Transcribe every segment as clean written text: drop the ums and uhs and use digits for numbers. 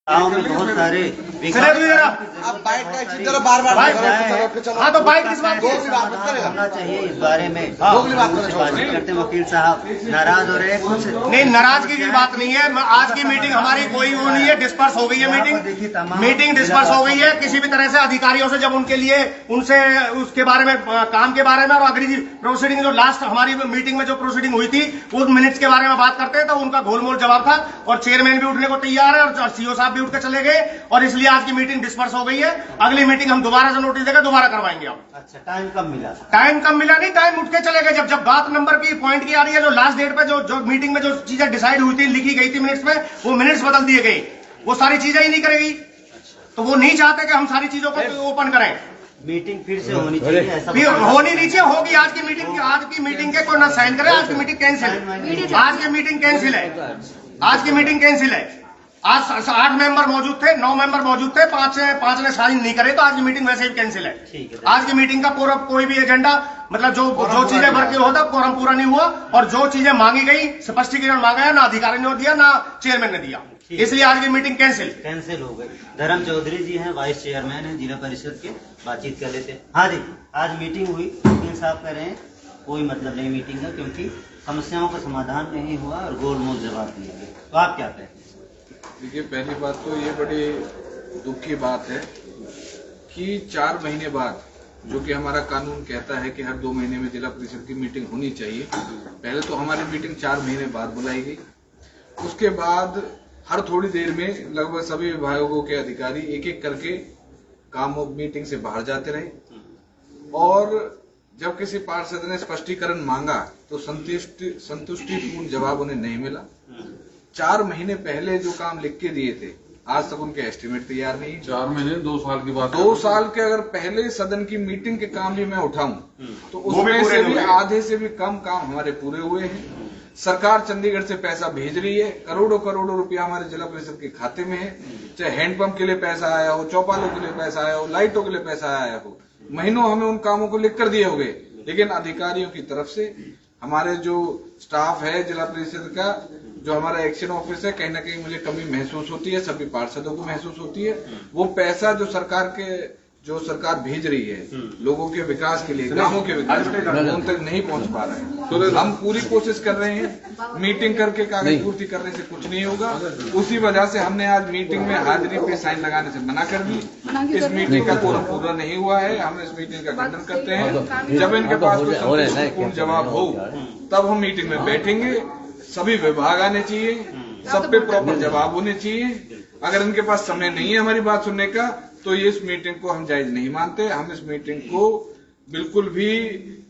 गाँव में बहुत सारे अब बाइक का चलो बार-बार हाँ तो बाइक किस बात होना चाहिए इस बारे में बातचीत करते हैं। वकील साहब नाराज हो रहे हैं कुछ नहीं, नाराजगी की बात नहीं है। आज की मीटिंग हमारी कोई वो नहीं है, डिस्पर्स हो गई है मीटिंग डिस्पर्स हो गई है किसी भी तरह से अधिकारियों से। जब उनके लिए उनसे उसके बारे में काम के बारे में और अग्री प्रोसीडिंग जो लास्ट हमारी मीटिंग में जो प्रोसीडिंग हुई थी उस मिनट्स के बारे में बात करते हैं तो उनका गोलमोल जवाब था और चेयरमैन भी उठने को तैयार है और सीओ साहब भी उठ के चले गए और इसलिए आज की मीटिंग डिस्पर्स हो गई है। अगली मीटिंग हम दोबारा से नोटिस देकर दोबारा करवाएंगे। आप अच्छा टाइम कब मिला? टाइम कम मिला नहीं, टाइम उठ के चले गए। जब बात नंबर की पॉइंट की आ रही है, जो लास्ट डेट पे जो मीटिंग में जो चीजें डिसाइड हुई थी लिखी गई थी मिनट्स में, वो मिनट्स बदल दिए गए। वो सारी चीजें ही नहीं करेगी तो वो नहीं चाहते कि हम सारी चीजों को ओपन करें। मीटिंग फिर से होनी चाहिए, ऐसा होनी नहीं चाहिए, होगी आज की मीटिंग के कोई ना साइन करे। आज की मीटिंग कैंसिल, आज की मीटिंग कैंसिल है, आज की मीटिंग कैंसिल है। आज 8 मेंबर मौजूद थे, 9 मेंबर मौजूद थे, 5 ने साइन नहीं करे तो आज की मीटिंग वैसे ही कैंसिल है। आज की मीटिंग का पूरा कोई भी एजेंडा मतलब जो चीजें भर के होता कोरम पूरा नहीं हुआ और जो चीजें मांगी गई स्पष्टीकरण मांगा है ना अधिकारी ने दिया ना चेयरमैन ने दिया, इसलिए आज की मीटिंग कैंसिल हो गई। धर्म चौधरी जी हैं, वाइस चेयरमैन है जिला परिषद के, बातचीत कर लेते हैं। हाँ जी, आज मीटिंग हुई, वकील साहब कह रहे हैं कोई मतलब नहीं मीटिंग का क्योंकि समस्याओं का समाधान नहीं हुआ और गोलमोल जवाब दिया गया। तो आप क्या कहते हैं? देखिए, पहली बात तो ये बड़ी दुख की बात है कि 4 महीने बाद, जो कि हमारा कानून कहता है कि हर 2 महीने में जिला परिषद की मीटिंग होनी चाहिए, पहले तो हमारी मीटिंग 4 महीने बाद बुलाई गई। उसके बाद हर थोड़ी देर में लगभग सभी विभागों के अधिकारी एक एक करके काम मीटिंग से बाहर जाते रहे और जब किसी पार्षद ने स्पष्टीकरण मांगा तो संतुष्टिपूर्ण जवाब उन्हें नहीं मिला। 4 महीने पहले जो काम लिख के दिए थे आज तक उनके एस्टीमेट तैयार नहीं। 4 महीने 2 साल की बात, 2 साल के अगर पहले सदन की मीटिंग के काम भी मैं उठाऊं तो उसमें से भी आधे से भी कम काम हमारे पूरे हुए हैं। सरकार चंडीगढ़ से पैसा भेज रही है, करोड़ों रुपया हमारे जिला परिषद के खाते में है। चाहे हैंडपंप के लिए पैसा आया हो, चौपालों के लिए पैसा आया हो, लाइटों के लिए पैसा आया हो, महीनों हमें उन कामों को लिख कर दिए हो गए। लेकिन अधिकारियों की तरफ से हमारे जो स्टाफ है जिला परिषद का, जो हमारा एक्शन ऑफिस है, कहीं ना कहीं मुझे कमी महसूस होती है, सभी पार्षदों को महसूस होती है। वो पैसा जो सरकार भेज रही है लोगों के विकास के लिए, गांवों के विकास के लिए, उन तक नहीं पहुंच पा रहा है। तो हम पूरी कोशिश कर रहे हैं, मीटिंग करके कागज पूर्ति करने से कुछ नहीं होगा। उसी वजह से हमने आज मीटिंग में हाजिरी पे साइन लगाने से मना कर दी। इस मीटिंग का कोरम पूरा नहीं हुआ है, हम इस मीटिंग का खंडन करते हैं। जब इनके पास पूर्ण जवाब हो तब हम मीटिंग में बैठेंगे। सभी विभाग आने चाहिए, सब पे प्रॉपर जवाब होने चाहिए। अगर इनके पास समय नहीं है हमारी बात सुनने का तो ये इस मीटिंग को हम जायज नहीं मानते। हम इस मीटिंग को बिल्कुल भी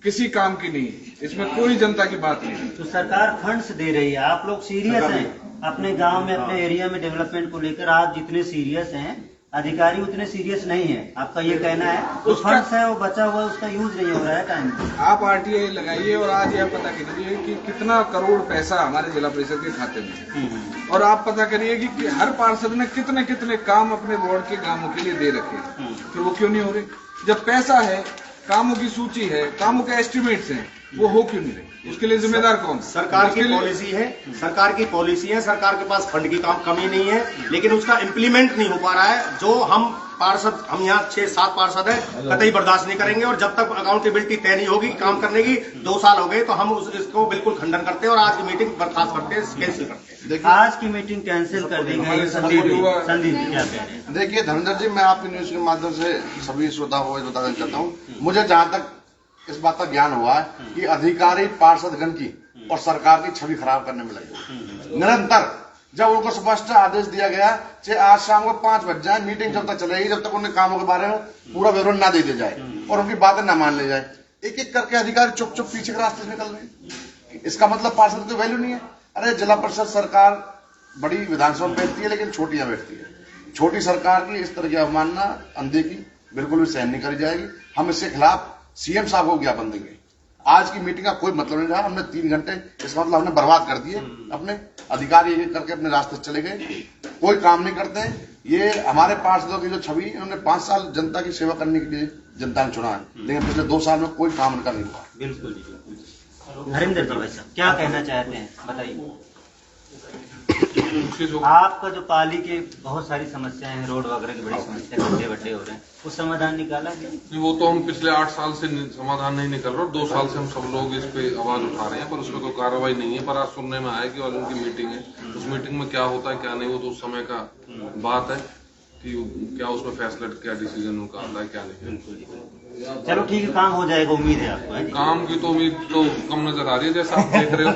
किसी काम की नहीं, इसमें कोई जनता की बात नहीं। तो सरकार फंड्स दे रही है, आप लोग सीरियस हैं अपने गांव में, अपने एरिया में डेवलपमेंट को लेकर? आप जितने सीरियस हैं अधिकारी उतने सीरियस नहीं है, आपका ये कहना है? तो फंड्स है वो बचा हुआ, उसका यूज नहीं हो रहा है टाइम पे। आप RTI लगाइए और आज यह पता कीजिए कि कितना करोड़ पैसा हमारे जिला परिषद के खाते में, और आप पता करिए कि हर पार्षद ने कितने कितने काम अपने वार्ड के गांवों के लिए दे रखे, फिर वो क्यों नहीं हो रहे? जब पैसा है, कामों की सूची है, कामों के एस्टिमेट्स हैं, वो हो क्यों नहीं रहे? उसके लिए जिम्मेदार कौन? सरकार की पॉलिसी है, सरकार की पॉलिसी है, सरकार के पास फंड की कमी नहीं है, लेकिन उसका इम्प्लीमेंट नहीं हो पा रहा है। जो हम पार्षद, हम यहाँ 6-7 पार्षद है, कतई बर्दाश्त नहीं करेंगे और जब तक अकाउंटेबिलिटी तय नहीं होगी काम करने की, 2 साल हो गए तो हम इसको बिल्कुल खंडन करते हैं और आज की मीटिंग बर्खास्त करते हैं, कैंसिल करते हैं। आज की मीटिंग कैंसिल कर दी गई। संदीप जी क्या कह रहे हैं? देखिए धर्मेंद्र जी, मैं आपकी न्यूज के माध्यम से सभी श्रोताओं को बताना चाहता हूँ, मुझे जहां तक इस बात का ज्ञान हुआ है कि अधिकारी पार्षदगण की और सरकार की छवि खराब करने में लगे निरंतर। जब उनको स्पष्ट आदेश दिया गया चाहे आज शाम को 5 बज जाए, मीटिंग जब तक चलेगी जब तक उनके कामों के बारे में पूरा विवरण ना दे दिया जाए और उनकी बातें न मान ली जाए, एक एक करके अधिकारी चुप चुप पीछे के रास्ते से निकल रहे हैं। इसका मतलब पार्षद की वैल्यू नहीं है। अरे जिला परिषद सरकार बड़ी विधानसभा में बैठती है लेकिन छोटियां बैठती है। छोटी सरकार की इस तरह की अवमानना अनदेखी बिल्कुल भी सहन नहीं करी जाएगी। हम इसके खिलाफ CM साहब को ज्ञापन देंगे। आज की मीटिंग का कोई मतलब नहीं रहा, हमने 3 घंटे इसका मतलब हमने बर्बाद कर दिए। अपने अधिकारी एक करके अपने रास्ते चले गए, कोई काम नहीं करते हैं। ये हमारे पार्षदों की जो छवि, इन्होंने 5 साल जनता की सेवा करने के लिए जनता ने चुना है, लेकिन पिछले 2 साल में कोई काम उनका नहीं हुआ। बिल्कुल। नरेंद्र जी भाई साहब क्या कहना चाहते हैं, बताइए। उसके जो आपका जो पाली के बहुत सारी समस्याएं हैं, रोड वगैरह की बड़ी समस्या, गड्ढे वड्ढे हो रहे हैं, उस समाधान निकाला गया? वो तो हम पिछले 8 साल से समाधान नहीं निकल रहा, 2 साल से हम सब लोग इस पे आवाज उठा रहे हैं, पर उसमें कोई कार्रवाई नहीं है। पर आज सुनने में आया कि और उनकी मीटिंग है, उस मीटिंग में क्या होता है क्या नहीं, वो तो उस समय का बात है कि क्या उसमें फैसला, क्या डिसीजन उनका आता है क्या नहीं। चलो ठीक है, काम हो जाएगा, उम्मीद है आपको, है जी? काम की तो उम्मीद तो कम नजर आ रही है जैसा आप देख रहे हो।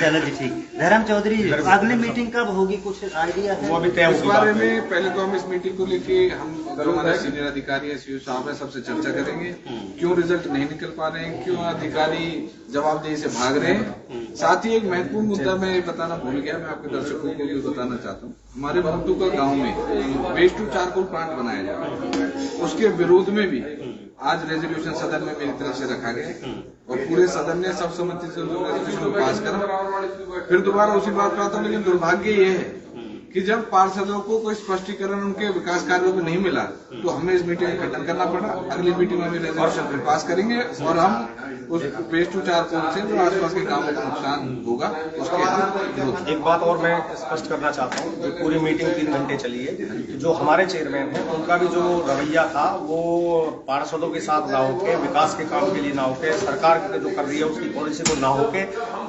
चलो जी ठीक। धर्म चौधरी जी, अगली मीटिंग कब होगी, कुछ आइडिया है? वो अभी तय इस बारे में पहले तो हम इस मीटिंग को लेके हम जो हमारे सीनियर अधिकारी है, सीओ साहब है, सबसे चर्चा करेंगे। क्यों रिजल्ट नहीं निकल पा रहे हैं, क्यों अधिकारी जवाबदेही से भाग रहे हैं। साथ ही एक महत्वपूर्ण मुद्दा मैं बताना भूल गया, मैं आपके दर्शकों को भी बताना चाहता हूँ। हमारे भक्तुका गांव में वेस्ट टू चारकोल प्लांट बनाया जा रहा है, उसके विरोध में भी आज रेजोल्यूशन सदन में मेरी तरफ से रखा गया और पूरे सदन ने सर्वसम्मति से रेजोल्यूशन पास करा। फिर दोबारा उसी बात पर आता हूँ, लेकिन दुर्भाग्य ये है कि जब पार्षदों को कोई स्पष्टीकरण उनके विकास कार्यों में नहीं मिला तो हमें इस मीटिंग का खंडन करना पड़ा। अगली मीटिंग में रेजोल्यूशन फिर पास करेंगे और हम उस वेस्ट टू चारकोल से जो आसपास के गांवों को नुकसान होगा उसके विरोध। एक बात और मैं स्पष्ट करना चाहता हूँ, जो पूरी मीटिंग 3 घंटे चली है, जो हमारे चेयरमैन हैं उनका भी जो रवैया था वो पार्षदों के साथ ना होके, विकास के काम के लिए ना होके, सरकार जो कर रही है उसकी पॉलिसी को ना होके,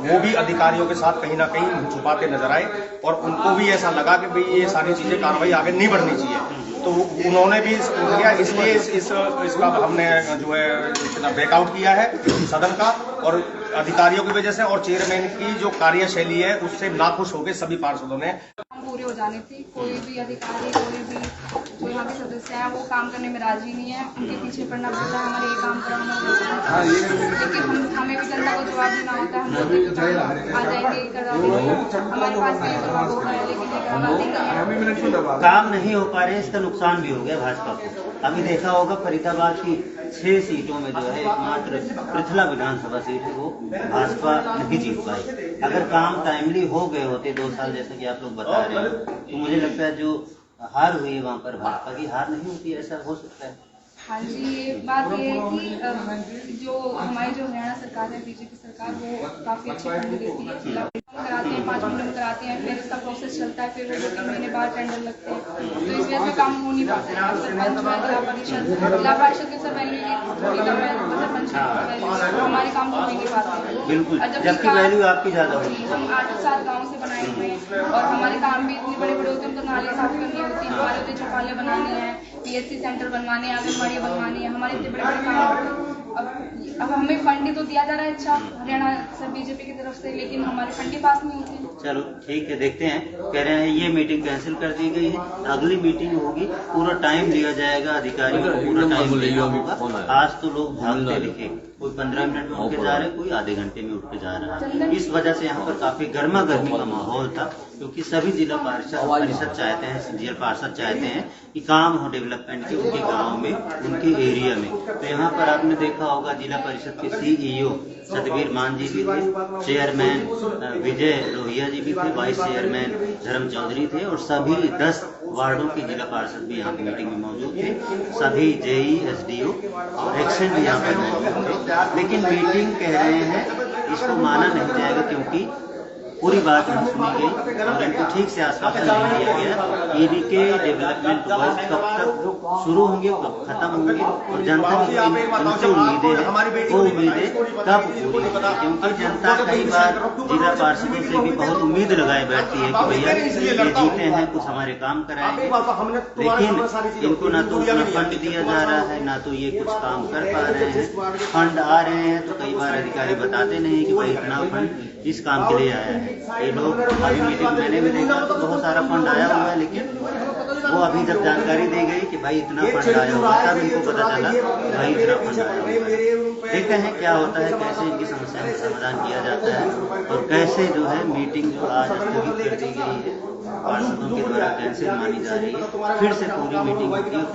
वो भी अधिकारियों के साथ कहीं ना कहीं छुपाते नजर आए और उनको भी ऐसा लगा कि भाई ये सारी चीजें कार्रवाई आगे नहीं बढ़नी चाहिए। तो उन्होंने भी किया, इसलिए इसका हमने जो है ब्रेकआउट किया है सदन का और अधिकारियों की वजह से और चेयरमैन की जो कार्यशैली है उससे नाखुश हो गए सभी पार्षदों ने। पूरे हो जाने थी, कोई भी अधिकारी, कोई भी जो यहाँ के सदस्य हैं वो काम करने में राजी नहीं है, उनके पीछे पड़ना पड़ता है, हमारे ये काम करो, लेकिन हमें भी जनता को जवाब देना होता है। हम लोग आ जाएंगे करा देंगे, हमारे पास भी जवाब होगा लेकिन ये करवा देंगे। काम नहीं हो पा रहे, इसका नुकसान भी हो गया भाजपा को। अभी देखा होगा फरीदाबाद की 6 सीटों में जो है एकमात्र पृथला विधानसभा सीट है वो भाजपा नहीं जीत पाई। अगर काम टाइमली हो गए होते 2 साल जैसा कि आप लोग बता रहे हैं तो मुझे लगता है जो हार हुई है वहाँ पर भाजपा की हार नहीं होती, ऐसा हो सकता है। हाँ जी, ये बात ये है कि जो हमारी जो हरियाणा सरकार है, बीजेपी सरकार, वो काफी अच्छी फंड देती है, कराते हैं 5 महीने में कराते हैं, फिर इसका प्रोसेस चलता है, फिर वो 2-3 महीने बाद टेंडर लगते हैं, तो इस वजह से काम हो नहीं पाता है। सरपंच, जिला परिषद के सरपंच हमारे काम हो नहीं पाते। बिल्कुल, जबकि वैल्यू आपकी ज्यादा होगी। हम 8-7 गाँव से बनाए हुए हैं और हमारे काम भी इतने बड़े बड़े होते हैं, तो नाले साफ करनी होती है, हमारे होते चौपाले बनाने हैं, PSC सेंटर बनवाने हैं, आंगनबाड़ी बनवानी है, हमारे इतने बड़े बड़े काम। अब हमें फंड ही तो दिया जा रहा है अच्छा हरियाणा सर बीजेपी की तरफ से, लेकिन हमारे फंड ही पास नहीं होते। चलो ठीक है, देखते हैं। कह रहे हैं ये मीटिंग कैंसिल कर दी गई है, अगली मीटिंग होगी, पूरा टाइम लिया जाएगा, अधिकारियों को पूरा टाइम लेना होगा। आज तो लोग भागते दिखे, कोई 15 मिनट में उठ के जा रहे, कोई आधे घंटे में उठ के जा रहा है। इस वजह से यहाँ पर काफी गर्मा गर्मी का माहौल था, क्योंकि सभी जिला परिषद चाहते हैं, जिला पार्षद चाहते हैं कि काम हो डेवलपमेंट के उनके गाँव में, उनके एरिया में। तो यहाँ पर आपने देखा होगा जिला परिषद के CEO सतबीर मान जी भी थे, चेयरमैन विजय लोहिया जी भी थे, वाइस चेयरमैन धर्म चौधरी थे और सभी 10 वार्डों के जिला पार्षद भी यहाँ की मीटिंग में मौजूद थे, सभी JE SDO और एक्शन भी यहाँ पर मौजूद थे। लेकिन मीटिंग कह रहे हैं इसको माना नहीं जाएगा, क्योंकि पूरी बात नहीं सुनी गई और इनको ठीक से आश्वासन नहीं दिया गया। ED के डेवलपमेंट वर्क कब तक शुरू होंगे, कब खत्म होंगे और जनता की उनसे उम्मीदें हैं, वो उम्मीदें कब पूरी होंगी। क्योंकि जनता कई बार जिला पार्षदों से भी बहुत उम्मीद लगाए बैठती है कि भैया ये जीते हैं, कुछ हमारे काम कराएंगे, लेकिन इनको ना तो उतना फंड दिया जा रहा है, ना तो ये कुछ काम कर पा रहे हैं। फंड आ रहे हैं तो कई बार अधिकारी बताते नहीं कि भाई इतना फंड इस काम के लिए आया है। ये लोग अभी मीटिंग मैंने भी देखा तो बहुत सारा फंड आया हुआ है, लेकिन वो अभी जब जानकारी दी गई कि भाई इतना फंड आया हुआ तब इनको पता चला भाई इतना फंड आया हुआ है। देखते हैं क्या होता है, कैसे इनकी समस्या का समाधान किया जाता है और कैसे जो है मीटिंग जो आज स्थगित कर दी गई है पार्षदों के द्वारा कैंसिल मानी जा रही है, फिर से पूरी मीटिंग होगी।